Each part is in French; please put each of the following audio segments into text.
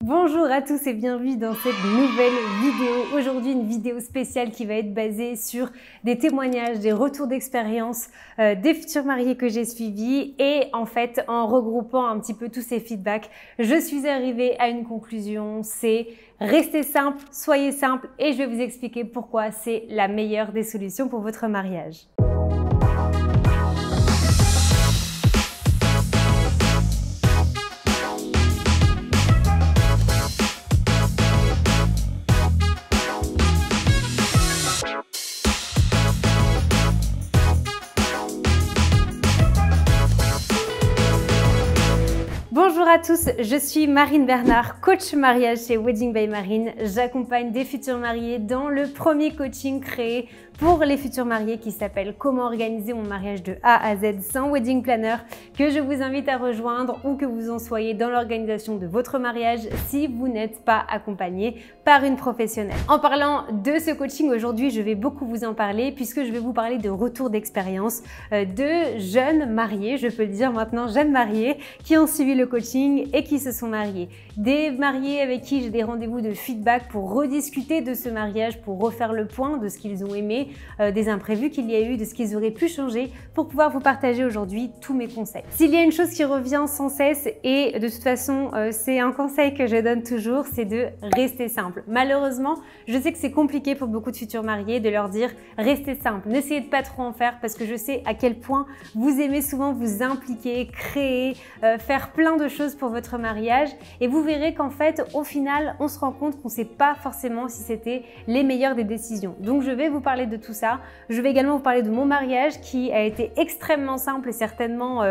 Bonjour à tous et bienvenue dans cette nouvelle vidéo. Aujourd'hui, une vidéo spéciale qui va être basée sur des témoignages, des retours d'expérience des futurs mariés que j'ai suivis et en fait, en regroupant un petit peu tous ces feedbacks, je suis arrivée à une conclusion, c'est restez simple, soyez simple et je vais vous expliquer pourquoi c'est la meilleure des solutions pour votre mariage. Bonjour à tous, je suis Marine Bernard, coach mariage chez Wedding by Marine. J'accompagne des futurs mariés dans le premier coaching créé pour les futurs mariés qui s'appelle « Comment organiser mon mariage de A à Z sans wedding planner » que je vous invite à rejoindre ou que vous en soyez dans l'organisation de votre mariage si vous n'êtes pas accompagné par une professionnelle. En parlant de ce coaching aujourd'hui, je vais beaucoup vous en parler puisque je vais vous parler de retours d'expérience de jeunes mariés, je peux le dire maintenant, jeunes mariés qui ont suivi le coaching et qui se sont mariés. Des mariés avec qui j'ai des rendez-vous de feedback pour rediscuter de ce mariage, pour refaire le point de ce qu'ils ont aimé, des imprévus qu'il y a eu, de ce qu'ils auraient pu changer pour pouvoir vous partager aujourd'hui tous mes conseils. S'il y a une chose qui revient sans cesse et de toute façon c'est un conseil que je donne toujours, c'est de rester simple. Malheureusement, je sais que c'est compliqué pour beaucoup de futurs mariés de leur dire restez simple, n'essayez de pas trop en faire parce que je sais à quel point vous aimez souvent vous impliquer, créer, faire plein de choses pour votre mariage et vous verrez qu'en fait au final on se rend compte qu'on ne sait pas forcément si c'était les meilleures des décisions. Donc je vais vous parler de tout ça. Je vais également vous parler de mon mariage qui a été extrêmement simple et certainement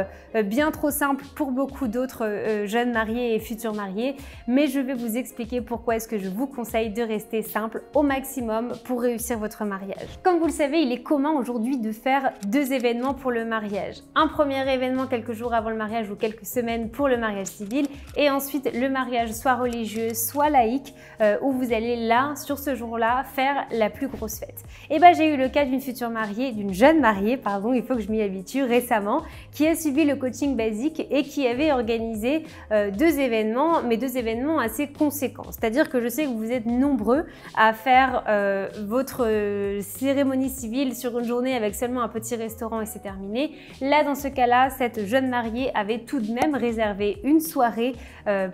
bien trop simple pour beaucoup d'autres jeunes mariés et futurs mariés, mais je vais vous expliquer pourquoi est-ce que je vous conseille de rester simple au maximum pour réussir votre mariage. Comme vous le savez, il est commun aujourd'hui de faire deux événements pour le mariage. Un premier événement quelques jours avant le mariage ou quelques semaines pour le mariage civil et ensuite le mariage soit religieux, soit laïque où vous allez là, sur ce jour-là, faire la plus grosse fête. Et ben j'ai eu le cas d'une future mariée, d'une jeune mariée, pardon, il faut que je m'y habitue récemment, qui a suivi le coaching basique et qui avait organisé deux événements, mais deux événements assez conséquents. C'est-à-dire que je sais que vous êtes nombreux à faire votre cérémonie civile sur une journée avec seulement un petit restaurant et c'est terminé. Là, dans ce cas-là, cette jeune mariée avait tout de même réservé une soirée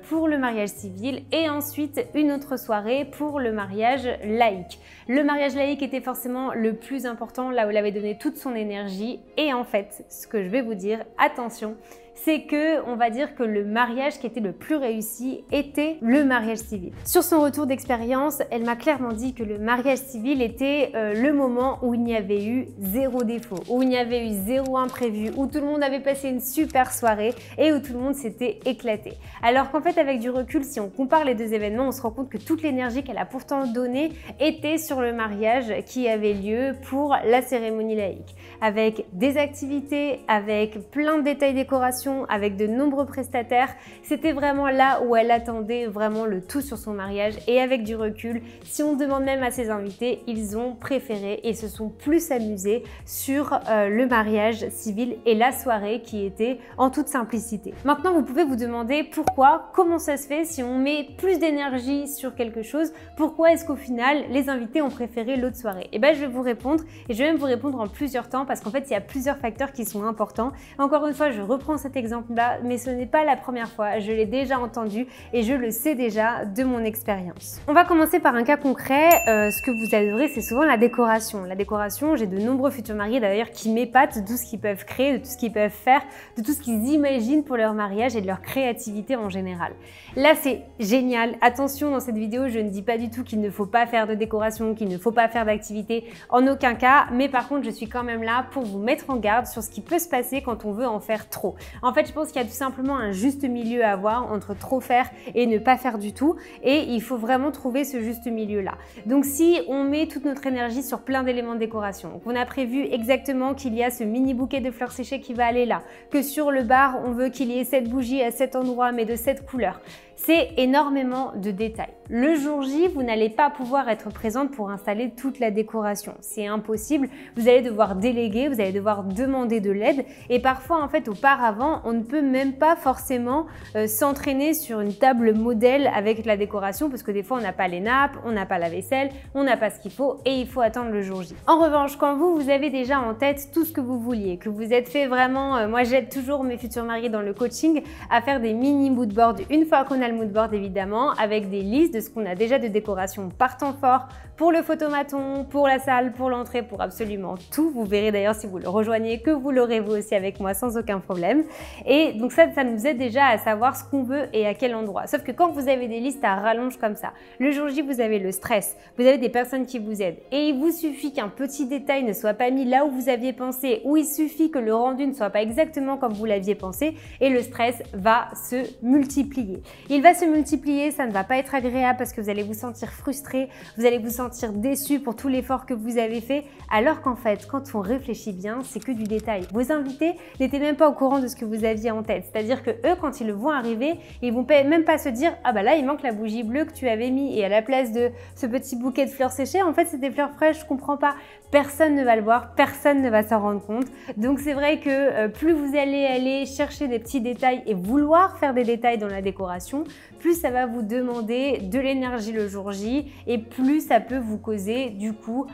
pour le mariage civil et ensuite une autre soirée pour le mariage laïque. Le mariage laïque était forcément le plus important, là où elle avait donné toute son énergie et en fait, ce que je vais vous dire, attention, c'est que on va dire que le mariage qui était le plus réussi était le mariage civil. Sur son retour d'expérience, elle m'a clairement dit que le mariage civil était le moment où il n'y avait eu zéro défaut, où il n'y avait eu zéro imprévu, où tout le monde avait passé une super soirée et où tout le monde s'était éclaté. Alors qu'en fait, avec du recul, si on compare les deux événements, on se rend compte que toute l'énergie qu'elle a pourtant donnée était sur le mariage qui avait lieu pour la cérémonie laïque. Avec des activités, avec plein de détails décoration, avec de nombreux prestataires, c'était vraiment là où elle attendait vraiment le tout sur son mariage et avec du recul, si on demande même à ses invités, ils ont préféré et se sont plus amusés sur le mariage civil et la soirée qui était en toute simplicité. Maintenant, vous pouvez vous demander pourquoi, comment ça se fait si on met plus d'énergie sur quelque chose, pourquoi est-ce qu'au final les invités ont préféré l'autre soirée? Et bien je vais vous répondre et je vais même vous répondre en plusieurs temps parce qu'en fait il y a plusieurs facteurs qui sont importants. Encore une fois, je reprends cet exemple-là, mais ce n'est pas la première fois, je l'ai déjà entendu et je le sais déjà de mon expérience. On va commencer par un cas concret, ce que vous adorez c'est souvent la décoration. La décoration, j'ai de nombreux futurs mariés d'ailleurs qui m'épatent de tout ce qu'ils peuvent créer, de tout ce qu'ils peuvent faire, de tout ce qu'ils imaginent pour leur mariage et de leur créativité en général. Là c'est génial, attention dans cette vidéo je ne dis pas du tout qu'il ne faut pas faire de décoration, qu'il ne faut pas faire d'activité, en aucun cas, mais par contre je suis quand même là pour vous mettre en garde sur ce qui peut se passer quand on veut en faire trop. En fait, je pense qu'il y a tout simplement un juste milieu à avoir entre trop faire et ne pas faire du tout et il faut vraiment trouver ce juste milieu-là. Donc si on met toute notre énergie sur plein d'éléments de décoration, qu'on a prévu exactement qu'il y a ce mini bouquet de fleurs séchées qui va aller là, que sur le bar, on veut qu'il y ait cette bougie à cet endroit mais de cette couleur, c'est énormément de détails. Le jour J, vous n'allez pas pouvoir être présente pour installer toute la décoration. C'est impossible. Vous allez devoir déléguer, vous allez devoir demander de l'aide. Et parfois, en fait, auparavant, on ne peut même pas forcément s'entraîner sur une table modèle avec la décoration parce que des fois, on n'a pas les nappes, on n'a pas la vaisselle, on n'a pas ce qu'il faut et il faut attendre le jour J. En revanche, quand vous avez déjà en tête tout ce que vous vouliez, que vous êtes fait vraiment, moi j'aide toujours mes futurs mariés dans le coaching à faire des mini moodboards une fois qu'on a le moodboard évidemment, avec des listes de ce qu'on a déjà de décoration par temps fort, pour le photomaton, pour la salle, pour l'entrée, pour absolument tout. Vous verrez d'ailleurs si vous le rejoignez que vous l'aurez vous aussi avec moi sans aucun problème. Et donc ça nous aide déjà à savoir ce qu'on veut et à quel endroit. Sauf que quand vous avez des listes à rallonge comme ça, le jour J vous avez le stress, vous avez des personnes qui vous aident et il vous suffit qu'un petit détail ne soit pas mis là où vous aviez pensé, ou il suffit que le rendu ne soit pas exactement comme vous l'aviez pensé et le stress va se multiplier. Il va se multiplier, ça ne va pas être agréable parce que vous allez vous sentir frustré, vous allez vous sentir déçu pour tout l'effort que vous avez fait, alors qu'en fait, quand on réfléchit bien, c'est que du détail. Vos invités n'étaient même pas au courant de ce que vous aviez en tête. C'est-à-dire que eux, quand ils le voient arriver, ils vont même pas se dire « Ah bah là, il manque la bougie bleue que tu avais mis et à la place de ce petit bouquet de fleurs séchées, en fait, c'est des fleurs fraîches, je comprends pas. » Personne ne va le voir, personne ne va s'en rendre compte. Donc c'est vrai que plus vous allez aller chercher des petits détails et vouloir faire des détails dans la décoration, plus ça va vous demander de l'énergie le jour J et plus ça peut vous causer du coup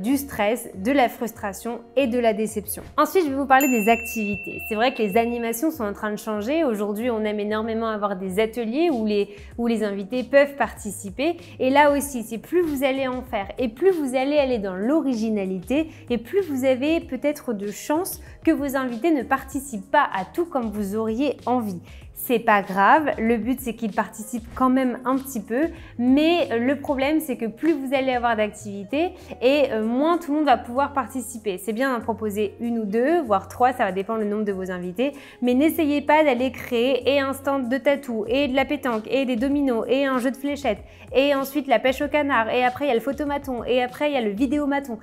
du stress, de la frustration et de la déception. Ensuite, je vais vous parler des activités. C'est vrai que les animations sont en train de changer. Aujourd'hui, on aime énormément avoir des ateliers où les invités peuvent participer. Et là aussi, c'est plus vous allez en faire et plus vous allez aller dans l'originalité et plus vous avez peut-être de chances que vos invités ne participent pas à tout comme vous auriez envie. C'est pas grave, le but c'est qu'ils participent quand même un petit peu, mais le problème c'est que plus vous allez avoir d'activités et moins tout le monde va pouvoir participer. C'est bien d'en proposer une ou deux, voire trois, ça va dépendre du nombre de vos invités, mais n'essayez pas d'aller créer et un stand de tatou, et de la pétanque, et des dominos, et un jeu de fléchettes, et ensuite la pêche au canard, et après il y a le photomaton, et après il y a le vidéomaton.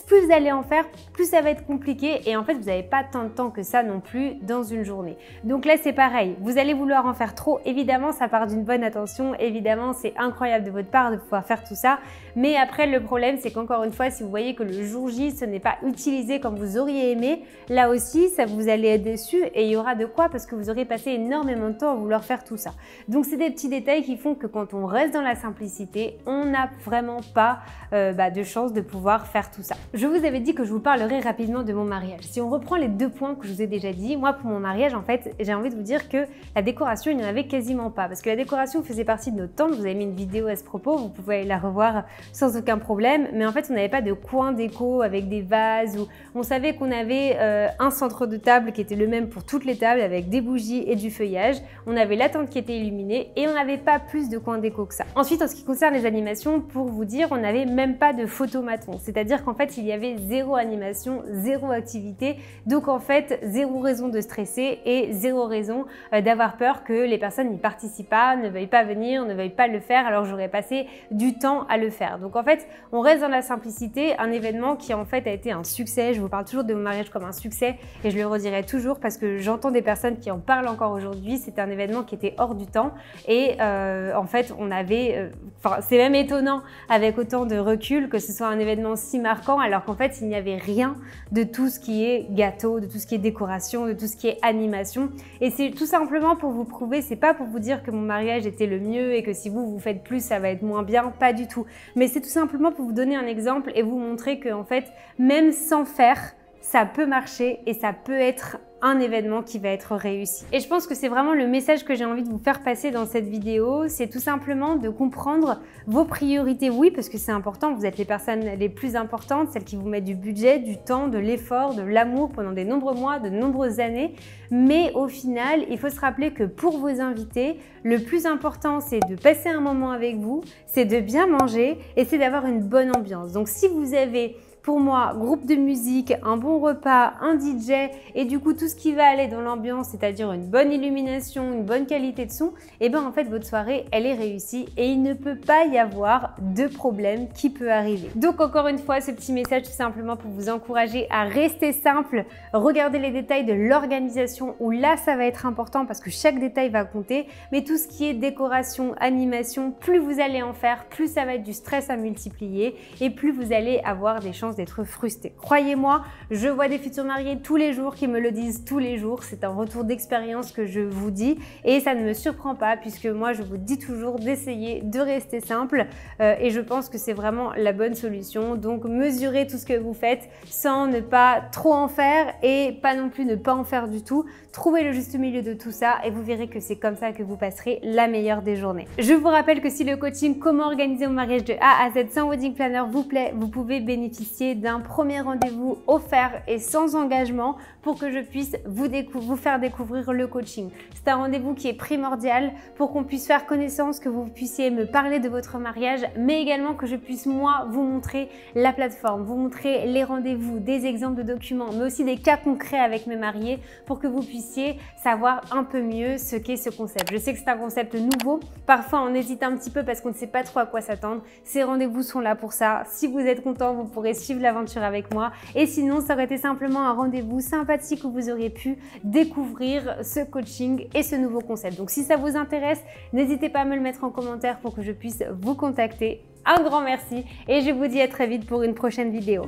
Plus vous allez en faire, plus ça va être compliqué et en fait vous n'avez pas tant de temps que ça non plus dans une journée. Donc là c'est pareil, vous allez vouloir en faire trop, évidemment ça part d'une bonne intention, évidemment c'est incroyable de votre part de pouvoir faire tout ça, mais après le problème c'est qu'encore une fois si vous voyez que le jour J ce n'est pas utilisé comme vous auriez aimé, là aussi ça vous allez être déçu et il y aura de quoi parce que vous aurez passé énormément de temps à vouloir faire tout ça. Donc c'est des petits détails qui font que quand on reste dans la simplicité, on n'a vraiment pas de chance de pouvoir faire tout ça. Je vous avais dit que je vous parlerai rapidement de mon mariage. Si on reprend les deux points que je vous ai déjà dit, moi pour mon mariage en fait j'ai envie de vous dire que la décoration il n'y en avait quasiment pas parce que la décoration faisait partie de notre tente. Je vous avez mis une vidéo à ce propos, vous pouvez aller la revoir sans aucun problème, mais en fait on n'avait pas de coin déco avec des vases où on savait qu'on avait un centre de table qui était le même pour toutes les tables avec des bougies et du feuillage, on avait la tente qui était illuminée et on n'avait pas plus de coin déco que ça. Ensuite en ce qui concerne les animations, pour vous dire, on n'avait même pas de photomaton, c'est-à-dire qu'en fait il y avait zéro animation, zéro activité, donc en fait zéro raison de stresser et zéro raison d'avoir peur que les personnes n'y participent pas, ne veuillent pas venir, ne veuillent pas le faire alors j'aurais passé du temps à le faire. Donc en fait on reste dans la simplicité, un événement qui en fait a été un succès. Je vous parle toujours de mon mariage comme un succès et je le redirai toujours parce que j'entends des personnes qui en parlent encore aujourd'hui. C'était un événement qui était hors du temps et en fait on avait, c'est même étonnant avec autant de recul que ce soit un événement si marquant alors qu'en fait il n'y avait rien de tout ce qui est gâteau, de tout ce qui est décoration, de tout ce qui est animation. Et c'est tout simplement pour vous prouver, c'est pas pour vous dire que mon mariage était le mieux et que si vous faites plus ça va être moins bien, pas du tout. Mais c'est tout simplement pour vous donner un exemple et vous montrer que en fait même sans faire ça peut marcher et ça peut être un événement qui va être réussi. Et je pense que c'est vraiment le message que j'ai envie de vous faire passer dans cette vidéo, c'est tout simplement de comprendre vos priorités. Oui, parce que c'est important, vous êtes les personnes les plus importantes, celles qui vous mettent du budget, du temps, de l'effort, de l'amour pendant de nombreux mois, de nombreuses années. Mais au final, il faut se rappeler que pour vos invités, le plus important, c'est de passer un moment avec vous, c'est de bien manger et c'est d'avoir une bonne ambiance. Donc si vous avez Pour moi, groupe de musique, un bon repas, un DJ et du coup tout ce qui va aller dans l'ambiance, c'est-à-dire une bonne illumination, une bonne qualité de son, et bien en fait votre soirée elle est réussie et il ne peut pas y avoir de problème qui peut arriver. Donc encore une fois, ce petit message tout simplement pour vous encourager à rester simple, regardez les détails de l'organisation où là ça va être important parce que chaque détail va compter, mais tout ce qui est décoration, animation, plus vous allez en faire, plus ça va être du stress à multiplier et plus vous allez avoir des chances d'être frustré. Croyez-moi, je vois des futurs mariés tous les jours qui me le disent tous les jours. C'est un retour d'expérience que je vous dis et ça ne me surprend pas puisque moi je vous dis toujours d'essayer de rester simple et je pense que c'est vraiment la bonne solution. Donc mesurez tout ce que vous faites sans ne pas trop en faire et pas non plus ne pas en faire du tout. Trouvez le juste milieu de tout ça et vous verrez que c'est comme ça que vous passerez la meilleure des journées. Je vous rappelle que si le coaching Comment organiser mon mariage de A à Z sans wedding planner vous plaît, vous pouvez bénéficier d'un premier rendez-vous offert et sans engagement pour que je puisse vous faire découvrir le coaching. C'est un rendez-vous qui est primordial pour qu'on puisse faire connaissance, que vous puissiez me parler de votre mariage, mais également que je puisse moi vous montrer la plateforme, vous montrer les rendez-vous, des exemples de documents, mais aussi des cas concrets avec mes mariés pour que vous puissiez savoir un peu mieux ce qu'est ce concept. Je sais que c'est un concept nouveau, parfois on hésite un petit peu parce qu'on ne sait pas trop à quoi s'attendre. Ces rendez-vous sont là pour ça. Si vous êtes content, vous pourrez suivre l'aventure avec moi. Et sinon, ça aurait été simplement un rendez-vous sympathique où vous auriez pu découvrir ce coaching et ce nouveau concept. Donc si ça vous intéresse, n'hésitez pas à me le mettre en commentaire pour que je puisse vous contacter. Un grand merci et je vous dis à très vite pour une prochaine vidéo.